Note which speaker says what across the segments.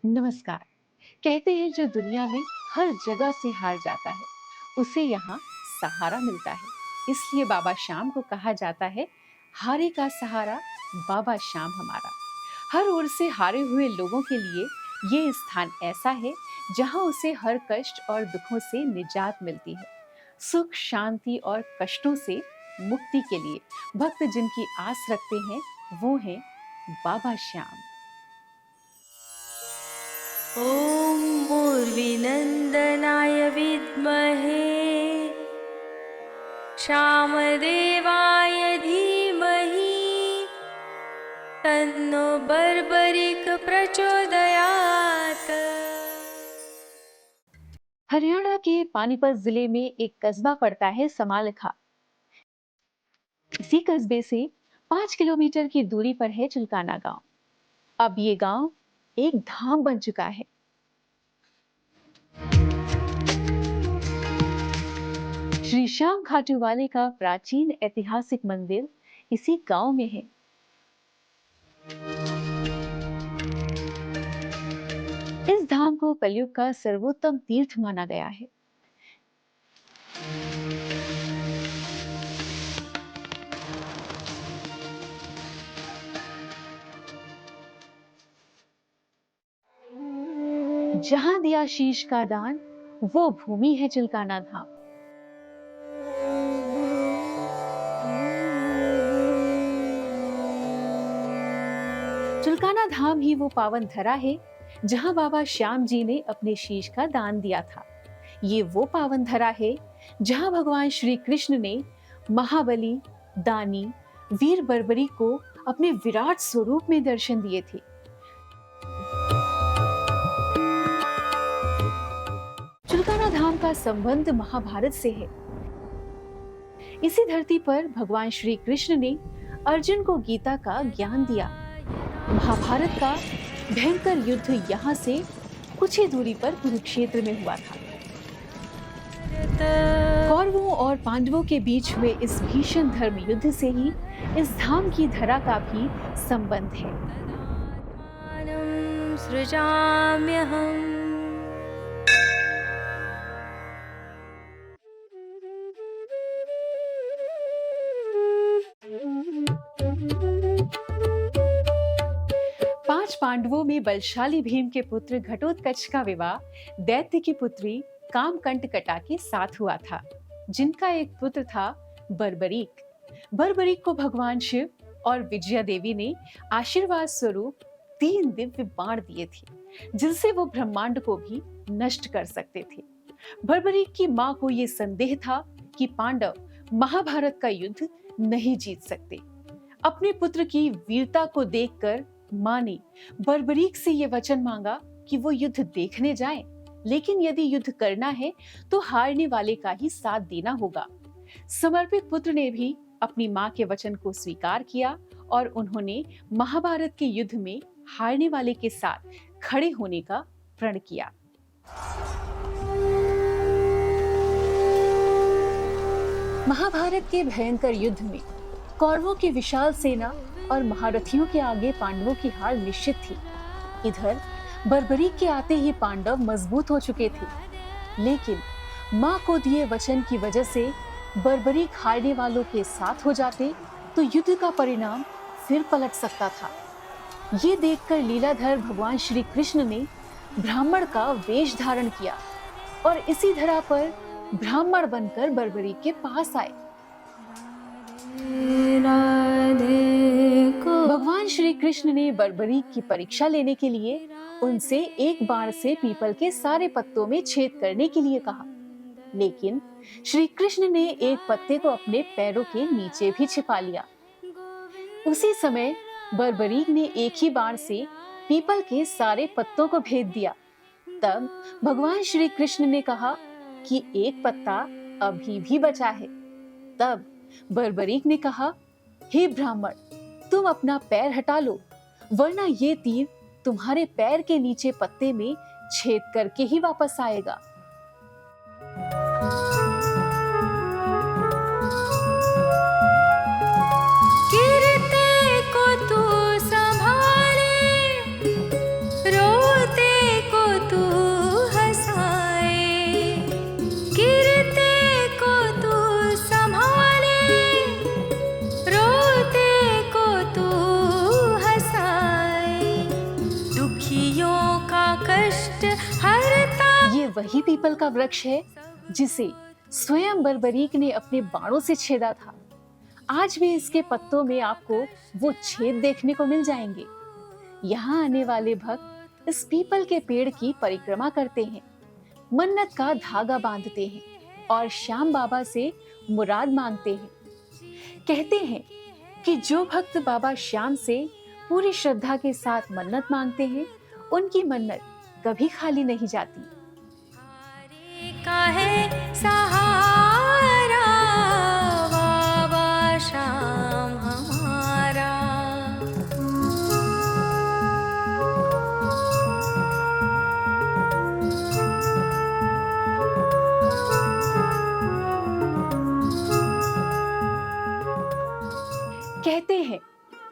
Speaker 1: नमस्कार। कहते हैं जो दुनिया में हर जगह से हार जाता है, उसे यहाँ सहारा मिलता है। इसलिए बाबा श्याम को कहा जाता है, हारे का सहारा बाबा श्याम हमारा। हर ओर से हारे हुए लोगों के लिए ये स्थान ऐसा है जहाँ उसे हर कष्ट और दुखों से निजात मिलती है। सुख, शांति और कष्टों से मुक्ति के लिए भक्त जिनकी आस रखते हैं, वो हैं बाबा श्याम।
Speaker 2: ॐ मूर्विनन्दनाय विद्महे श्यामदेवाय धीमहि तन्नो बर्बरिक प्रचोदयात्।
Speaker 1: हरियाणा के पानीपत जिले में एक कस्बा पड़ता है समालखा। इसी कस्बे से 5 किलोमीटर की दूरी पर है चुलकाना गांव। अब ये गांव एक धाम बन चुका है। श्री श्याम खाटू वाले का प्राचीन ऐतिहासिक मंदिर इसी गांव में है। इस धाम को कलयुग का सर्वोत्तम तीर्थ माना गया है। जहां दिया शीश का दान, वो भूमि है चिलकाना धाम। चिलकाना धाम ही वो पावन धरा है जहां बाबा श्याम जी ने अपने शीश का दान दिया था। ये वो पावन धरा है जहां भगवान श्री कृष्ण ने महाबली, दानी, वीर बर्बरी को अपने विराट स्वरूप में दर्शन दिए थे। चिलकाना धाम का संबंध महाभारत से है। इसी धरती पर भगवान श्री कृष्ण ने अर्जुन को गीता का ज्ञान दिया। महाभारत का भयंकर युद्ध यहाँ से कुछ ही दूरी पर कुरुक्षेत्र में हुआ था। कौरवों और पांडवों के बीच हुए इस भीषण धर्म युद्ध से ही इस धाम की धरा का भी संबंध है।
Speaker 2: सृजाम्यहम्।
Speaker 1: 5 पांडवों में बलशाली भीम के पुत्र घटोत्कच का विवाह दैत्य की पुत्री कामकंटकटा के साथ हुआ था, जिनका एक पुत्र था बर्बरीक। बर्बरीक को भगवान शिव और विजया देवी ने आशीर्वाद स्वरूप 3 दिव्य बाण दिए थे, जिनसे वो ब्रह्मांड को भी नष्ट कर सकते थे। बर्बरीक की मां को ये संदेह था कि पांडव महाभारत का युद्ध नहीं जीत सकते। अपने पुत्र की वीरता को देखकर मां ने बर्बरीक से ये वचन मांगा कि वो युद्ध देखने जाएं, लेकिन यदि युद्ध करना है तो हारने वाले का ही साथ देना होगा। समर्पित पुत्र ने भी अपनी मां के वचन को स्वीकार किया और उन्होंने महाभारत के युद्ध में हारने वाले के साथ खड़े होने का प्रण किया। महाभारत के भयंकर युद्ध में कौरवों की विशाल सेना और महारथियों के आगे पांडवों की हार निश्चित थी। इधर बर्बरीक के आते ही पांडव मजबूत हो चुके थे, लेकिन मां को दिए वचन की वजह से बर्बरीक हारने वालों के साथ हो जाते तो युद्ध का परिणाम फिर पलट सकता था। ये देखकर लीलाधर भगवान श्री कृष्ण ने ब्राह्मण का वेश धारण किया और इसी धरा पर ब्राह्मण बनकर बर्बरीक के पास आए। भगवान श्री कृष्ण ने बर्बरीक की परीक्षा लेने के लिए उनसे एक बाण से पीपल के सारे पत्तों में छेद करने के लिए कहा, लेकिन श्री कृष्ण ने एक पत्ते को अपने पैरों के नीचे भी छिपा लिया। उसी समय बर्बरीक ने एक ही बाण से पीपल के सारे पत्तों को भेद दिया। तब भगवान श्री कृष्ण ने कहा कि एक पत्ता अभी भी बचा है। तब बर्बरीक ने कहा, हे ब्राह्मण, तुम अपना पैर हटा लो, वरना ये तीर तुम्हारे पैर के नीचे पत्ते में छेद करके ही वापस आएगा।
Speaker 2: गिरते को तू संभाले, रोते कष्ट हरता।
Speaker 1: ये वही पीपल का वृक्ष है जिसे स्वयं बर्बरीक ने अपने बाणों से छेदा था। आज भी इसके पत्तों में आपको वो छेद देखने को मिल जाएंगे। यहाँ आने वाले भक्त इस पीपल के पेड़ की परिक्रमा करते हैं, मन्नत का धागा बांधते हैं और श्याम बाबा से मुराद मांगते हैं। कहते हैं कि जो भक्त बाबा श्याम से पूरी श्रद्धा के साथ मन्नत मांगते हैं, उनकी मन्नत कभी खाली नहीं जाती।
Speaker 2: का है सहारा बाबा श्याम हमारा।
Speaker 1: कहते हैं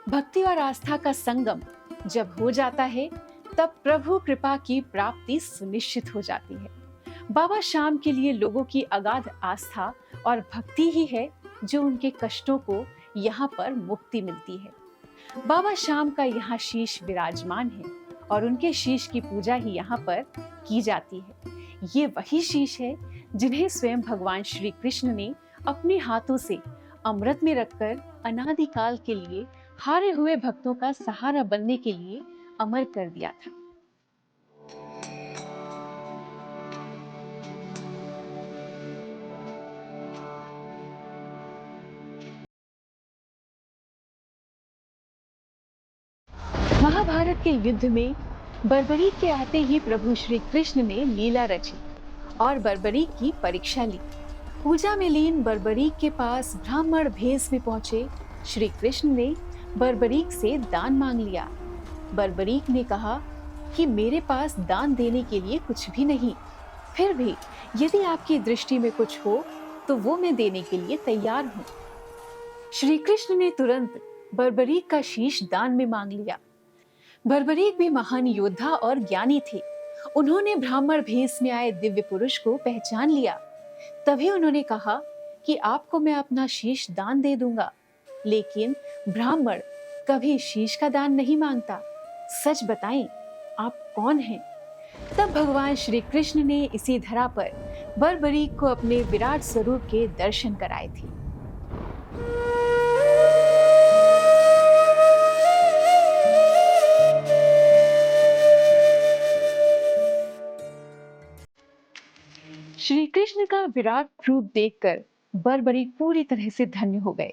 Speaker 1: भक्ति और आस्था का संगम जब हो जाता है, तब प्रभु कृपा की प्राप्ति सुनिश्चित हो जाती है। बाबा श्याम के लिए लोगों की अगाध आस्था और भक्ति ही है जो उनके कष्टों को यहाँ पर मुक्ति मिलती है। बाबा श्याम का यहाँ शीश विराजमान है और उनके शीश की पूजा ही यहाँ पर की जाती है। ये वही शीश है जिन्हें स्वयं भगवान श्री कृष्ण ने अपने हाथों से अमृत में रखकर अनादिकाल के लिए हारे हुए भक्तों का सहारा बनने के लिए अमर कर दिया था। महाभारत के युद्ध में बर्बरीक के आते ही प्रभु श्री कृष्ण ने लीला रची और बर्बरीक की परीक्षा ली। पूजा में लीन बर्बरीक के पास ब्राह्मण भेष में पहुंचे श्री कृष्ण ने बर्बरीक से दान मांग लिया। बर्बरीक ने कहा कि मेरे पास दान देने के लिए कुछ भी नहीं, फिर भी यदि आपकी दृष्टि में कुछ हो तो वो मैं देने के लिए तैयार हूँ। श्री कृष्ण ने तुरंत बर्बरीक का शीश दान में मांग लिया। बर्बरीक भी महान योद्धा और ज्ञानी थे। उन्होंने ब्राह्मण भेष में आए दिव्य पुरुष को पहचान लिया। तभी उन्होंने कहा कि आपको मैं अपना शीश दान दे दूंगा, लेकिन ब्राह्मण कभी शीश का दान नहीं मांगता। सच बताएं, आप कौन हैं? तब भगवान श्री कृष्ण ने इसी धरा पर बर्बरीक को अपने विराट स्वरूप के दर्शन कराए थे। श्री कृष्ण का विराट रूप देखकर बर्बरीक पूरी तरह से धन्य हो गए,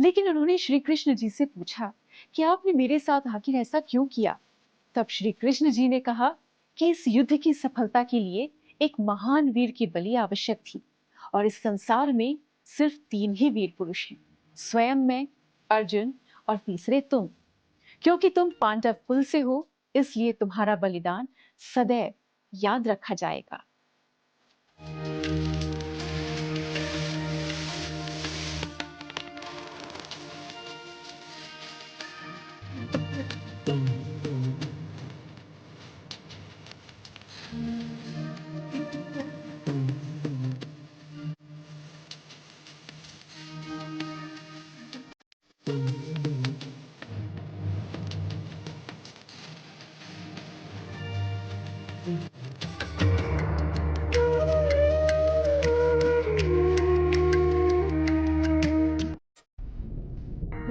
Speaker 1: लेकिन उन्होंने श्री कृष्ण जी से पूछा कि आपने मेरे साथ आखिर ऐसा क्यों किया? तब श्री कृष्ण जी ने कहा कि इस युद्ध की सफलता के लिए एक महान वीर की बलि आवश्यक थी और इस संसार में सिर्फ 3 ही वीर पुरुष हैं, स्वयं मैं, अर्जुन और तीसरे तुम। क्योंकि तुम पांडव कुल से हो, इसलिए तुम्हारा बलिदान सदैव याद रखा जाएगा।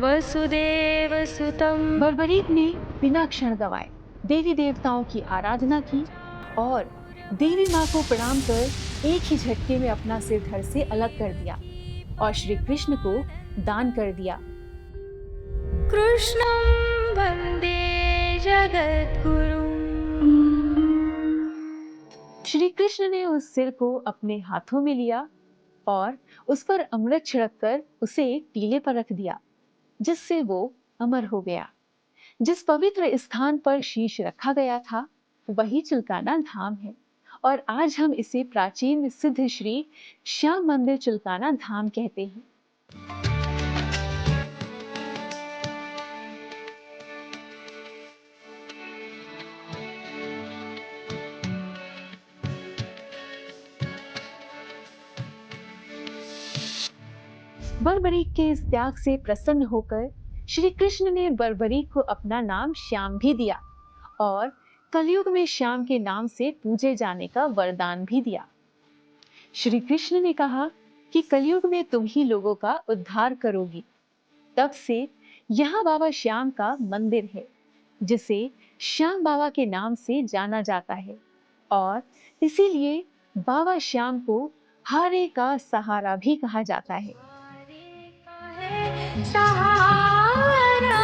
Speaker 2: वसुदेव सुतं।
Speaker 1: बर्बरीक ने बिना क्षण गवाए देवी देवताओं की आराधना की और देवी माँ को प्रणाम कर एक ही झटके में अपना सिर धड़ से अलग कर दिया और श्री कृष्ण को दान कर दिया।
Speaker 2: कृष्णं वन्दे जगद्गुरुम्।
Speaker 1: श्री कृष्ण ने उस सिर को अपने हाथों में लिया और उस पर अमृत छिड़ककर उसे एक टीले पर रख दिया, जिससे वो अमर हो गया। जिस पवित्र स्थान पर शीश रखा गया था वही चिल्काना धाम है और आज हम इसे प्राचीन सिद्ध श्री श्याम मंदिर चिल्काना धाम कहते हैं। बर्बरीक के इस त्याग से प्रसन्न होकर श्री कृष्ण ने बर्बरीक को अपना नाम श्याम भी दिया और कलयुग में श्याम के नाम से पूजे जाने का वरदान भी दिया। श्री कृष्ण ने कहा कि कलयुग में तुम ही लोगों का उद्धार करोगी। तब से यहाँ बाबा श्याम का मंदिर है, जिसे श्याम बाबा के नाम से जाना जाता है, और इसीलिए बाबा श्याम को हारे का सहारा भी कहा जाता है।
Speaker 2: हारे का है सहारा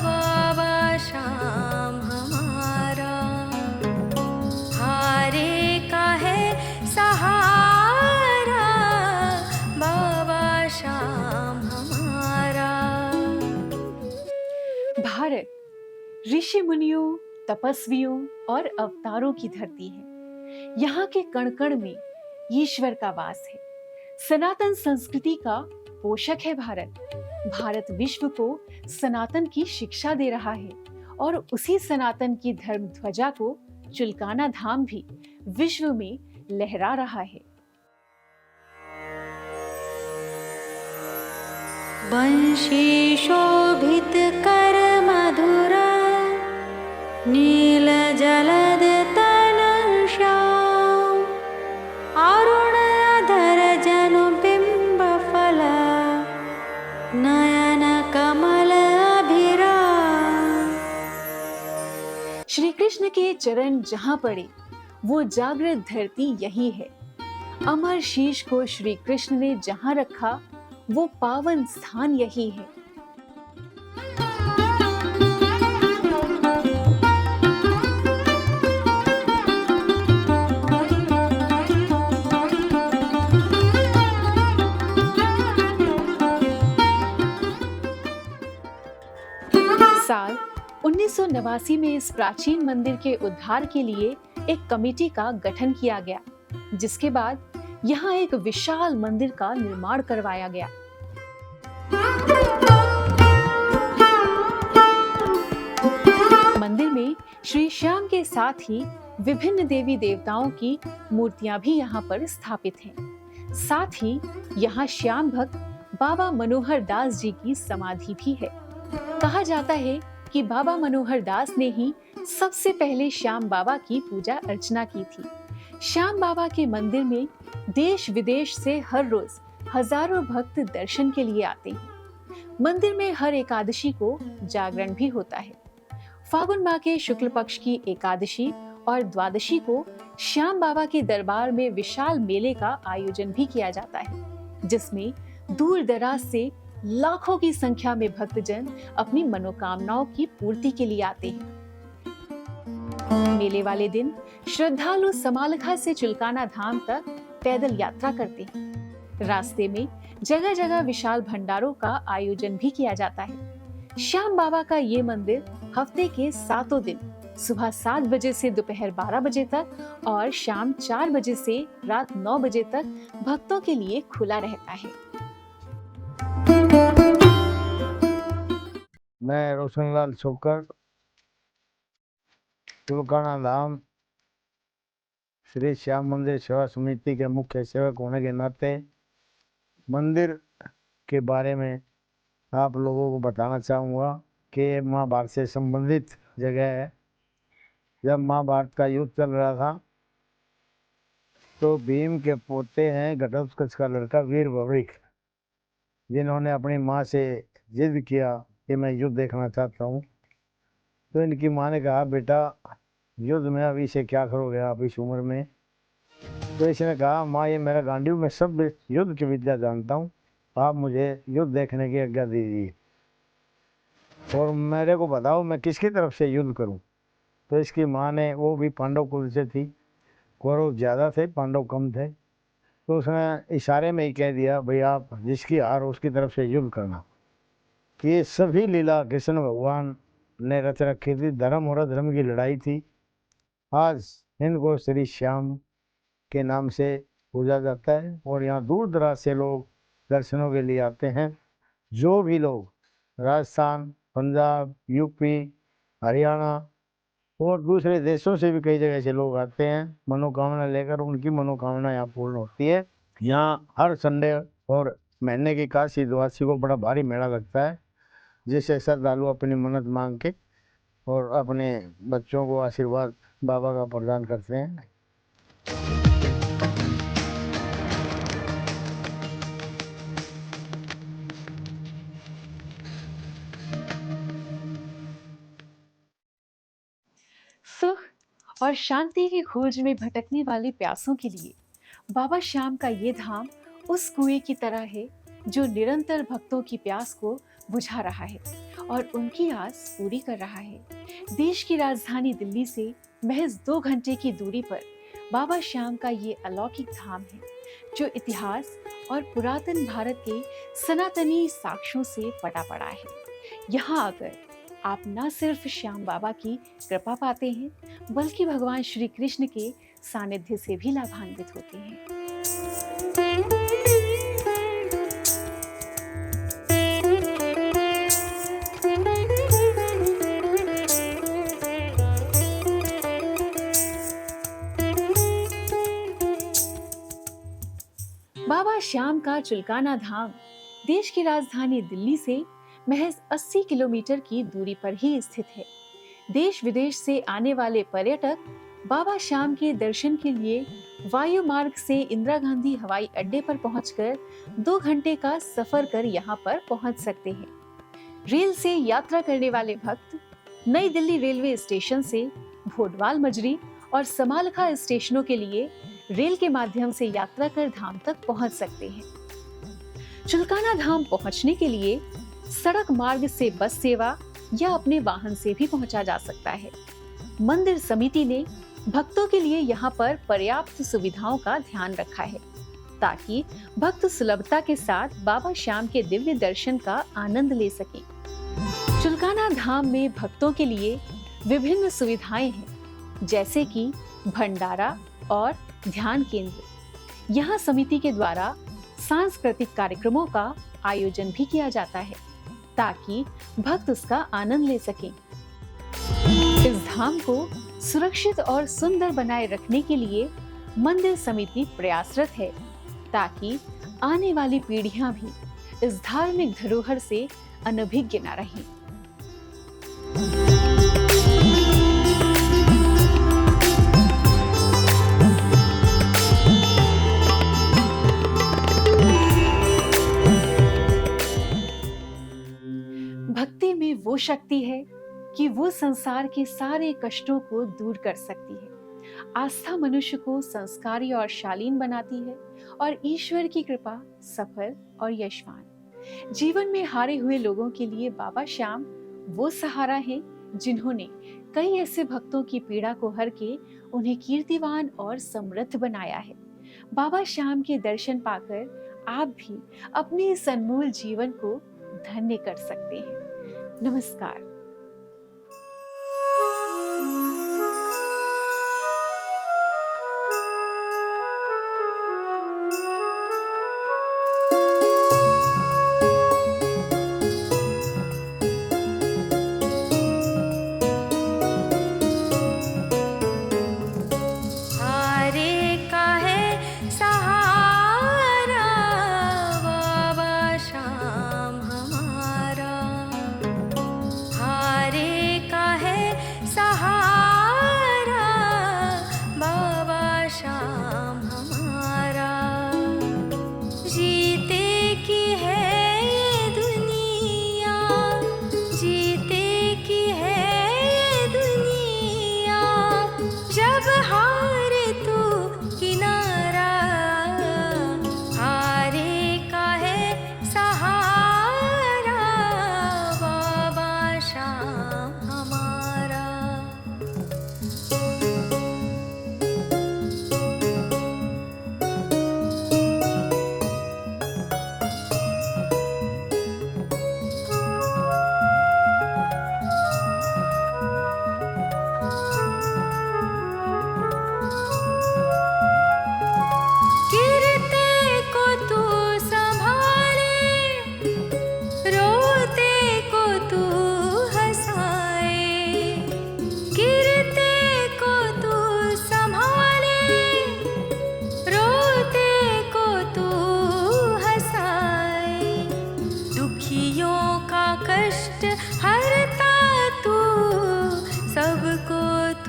Speaker 2: बाबा श्याम हमारा, हारे का है सहारा बाबा श्याम हमारा।
Speaker 1: भारत ऋषि मुनियों, तपस्वियों और अवतारों की धरती है। यहाँ के कण कण में ईश्वर का वास है। सनातन संस्कृति का पोषक है भारत। भारत विश्व को सनातन की शिक्षा दे रहा है, और उसी सनातन की धर्म ध्वजा को चुलकाना धाम भी विश्व में लहरा रहा है।
Speaker 2: वंशी शोभित कर मधुरा नील जलद तन श्याम, अरुण अधर जनु बिंब फल नयन कमल अभिराम।
Speaker 1: श्री कृष्ण के चरण जहाँ पड़े वो जागृत धरती यही है। अमर शीश को श्री कृष्ण ने जहाँ रखा वो पावन स्थान यही है। साल 1989 में इस प्राचीन मंदिर के उद्धार के लिए एक कमेटी का गठन किया गया, जिसके बाद यहाँ एक विशाल मंदिर का निर्माण करवाया गया। मंदिर में श्री श्याम के साथ ही विभिन्न देवी देवताओं की मूर्तियां भी यहाँ पर स्थापित हैं। साथ ही यहाँ श्याम भक्त बाबा मनोहर दास जी की समाधि भी है। कहा जाता है कि बाबा मनोहर दास ने ही सबसे पहले श्याम बाबा की पूजा अर्चना की थी। श्याम बाबा के मंदिर में देश विदेश से हर रोज हजारों भक्त दर्शन के लिए आते हैं। मंदिर में हर एकादशी को जागरण भी होता है। फागुन माह के शुक्ल पक्ष की एकादशी और द्वादशी को श्याम बाबा के दरबार में विशाल मेले का आयोजन भी किया जाता है, जिसमें दूर दराज से लाखों की संख्या में भक्तजन अपनी मनोकामनाओं की पूर्ति के लिए आते हैं। मेले वाले दिन श्रद्धालु समालखा से चुलकाना धाम तक पैदल यात्रा करते हैं। रास्ते में जगह जगह विशाल भंडारों का आयोजन भी किया जाता है। श्याम बाबा का ये मंदिर हफ्ते के 7 दिन सुबह 7 बजे से दोपहर 12 बजे तक और शाम 4 बजे से रात 9 बजे तक भक्तों के लिए खुला रहता है।
Speaker 3: मैं रोशनलाल छोकर, चुलकाना धाम श्री श्याम मंदिर सेवा समिति के मुख्य सेवक होने के नाते मंदिर के बारे में आप लोगों को बताना चाहूँगा कि महाभारत से संबंधित जगह है। जब महाभारत का युद्ध चल रहा था तो भीम के पोते हैं घटोत्कच का लड़का वीर बर्बरीक, जिन्होंने अपनी माँ से जिद किया कि मैं युद्ध देखना चाहता हूँ। तो इनकी माँ ने कहा, बेटा युद्ध में अभी से क्या करोगे आप इस उम्र में। तो इसने कहा, माँ ये मेरा गांडीव, मैं सब युद्ध की विद्या जानता हूँ, आप मुझे युद्ध देखने की आज्ञा दीजिए और मेरे को बताओ मैं किसकी तरफ से युद्ध करूँ। तो इसकी माँ ने, वो भी पांडव कुल से थी, कौरव ज़्यादा थे पांडव कम थे, तो उसने इशारे में ही कह दिया, भाई आप जिसकी हार उसकी तरफ से युद्ध करना। ये सभी लीला कृष्ण भगवान ने रच रखी थी। धर्म और अधर्म की लड़ाई थी। आज इनको श्री श्याम के नाम से पूजा जाता है और यहाँ दूर दराज से लोग दर्शनों के लिए आते हैं। जो भी लोग राजस्थान, पंजाब, यूपी, हरियाणा और दूसरे देशों से भी कई जगह से लोग आते हैं मनोकामना लेकर, उनकी मनोकामना यहाँ पूर्ण होती है। यहाँ हर संडे और महीने की काशी द्वादशी को बड़ा भारी मेला लगता है, जिससे श्रद्धालु अपनी मन्नत मांग के और अपने बच्चों को आशीर्वाद बाबा का प्रदान करते हैं।
Speaker 1: सुख और शांति की खोज में भटकने वाले प्यासों के लिए बाबा श्याम का ये धाम उस कुएं की तरह है जो निरंतर भक्तों की प्यास को बुझा रहा है और उनकी आस पूरी कर रहा है। देश की राजधानी दिल्ली से महज 2 घंटे की दूरी पर बाबा श्याम का ये अलौकिक धाम है जो इतिहास और पुरातन भारत के सनातनी साक्ष्यों से पटा पड़ा है। यहाँ आकर आप न सिर्फ श्याम बाबा की कृपा पाते हैं बल्कि भगवान श्री कृष्ण के सानिध्य से भी लाभान्वित होते हैं। बाबा श्याम का चुलकाना धाम देश की राजधानी दिल्ली से महज 80 किलोमीटर की दूरी पर ही स्थित है। देश विदेश से आने वाले पर्यटक बाबा श्याम के दर्शन के लिए वायु मार्ग से इंदिरा गांधी हवाई अड्डे पर पहुंचकर 2 घंटे का सफर कर यहां पर पहुंच सकते हैं। रेल से यात्रा करने वाले भक्त नई दिल्ली रेलवे स्टेशन से भोडवाल मजरी और समालखा स्टेशनों के लिए रेल के माध्यम से यात्रा कर धाम तक पहुंच सकते हैं। चुलकाना धाम पहुंचने के लिए सड़क मार्ग से बस सेवा या अपने वाहन से भी पहुंचा जा सकता है। मंदिर समिति ने भक्तों के लिए यहाँ पर पर्याप्त सुविधाओं का ध्यान रखा है ताकि भक्त सुलभता के साथ बाबा श्याम के दिव्य दर्शन का आनंद ले सकें। चुलकाना धाम में भक्तों के लिए विभिन्न सुविधाएं हैं जैसे कि भंडारा और ध्यान केंद्र। यहाँ समिति के द्वारा सांस्कृतिक कार्यक्रमों का आयोजन भी किया जाता है ताकि भक्त उसका आनंद ले सकें। इस धाम को सुरक्षित और सुंदर बनाए रखने के लिए मंदिर समिति प्रयासरत है ताकि आने वाली पीढ़ियां भी इस धार्मिक धरोहर से अनभिज्ञ न रहें। भक्ति में वो शक्ति है कि वो संसार के सारे कष्टों को दूर कर सकती है। आस्था मनुष्य को संस्कारी और शालीन बनाती है और ईश्वर की कृपा सफल और यशवान। जीवन में हारे हुए लोगों के लिए बाबा श्याम वो सहारा है जिन्होंने कई ऐसे भक्तों की पीड़ा को हर के उन्हें कीर्तिवान और समृद्ध बनाया है। बाबा श्याम के दर्शन पाकर आप भी अपने इस अनमोल जीवन को धन्य कर सकते हैं। नमस्कार।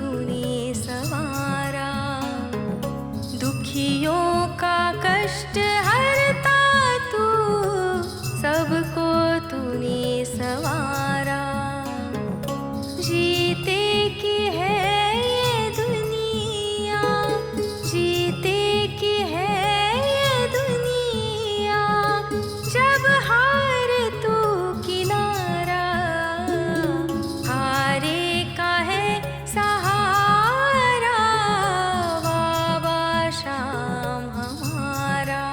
Speaker 2: तूने सवारा, दुखियों का कष्ट हरता तू, सबको तूने सवारा। जीते की है ये दुनिया, जीते की है ये दुनिया, जब हार तू किनारा, हारे का है सहारा, बाबा श्याम हमारा।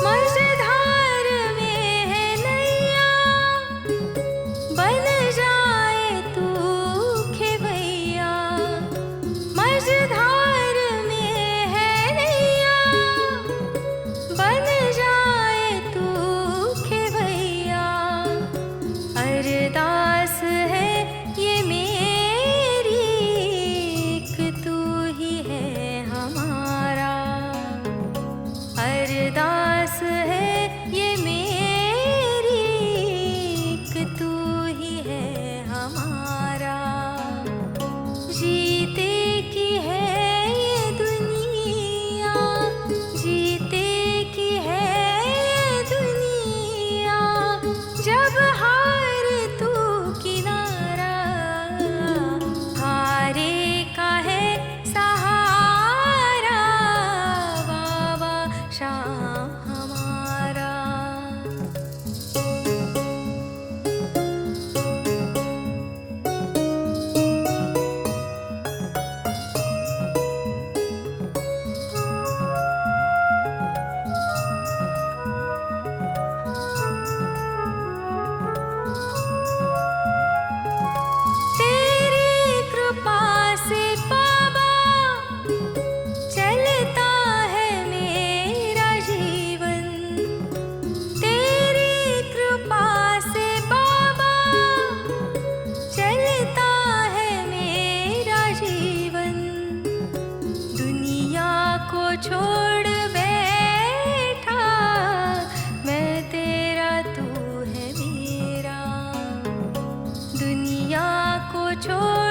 Speaker 2: मझधार में है नैया, बन जाए तू खेवैया। मझधार में है नैया, बन जाए तू खेवैया। अरदास है ये मेरी, एक तू ही है हमारा। अरदास है ये मेरी, एक तू ही है हमारा। जीते की है ये दुनिया, जीते की है ये दुनिया, जब हार तू किनारा, हारे का है सहारा, बाबा श्याम हमारा। तेरी कृपा से बाबा चलता है मेरा जीवन। तेरी कृपा से बाबा चलता है मेरा जीवन। दुनिया को छोड़ बैठा मैं तेरा, तू है मेरा। दुनिया को छोड़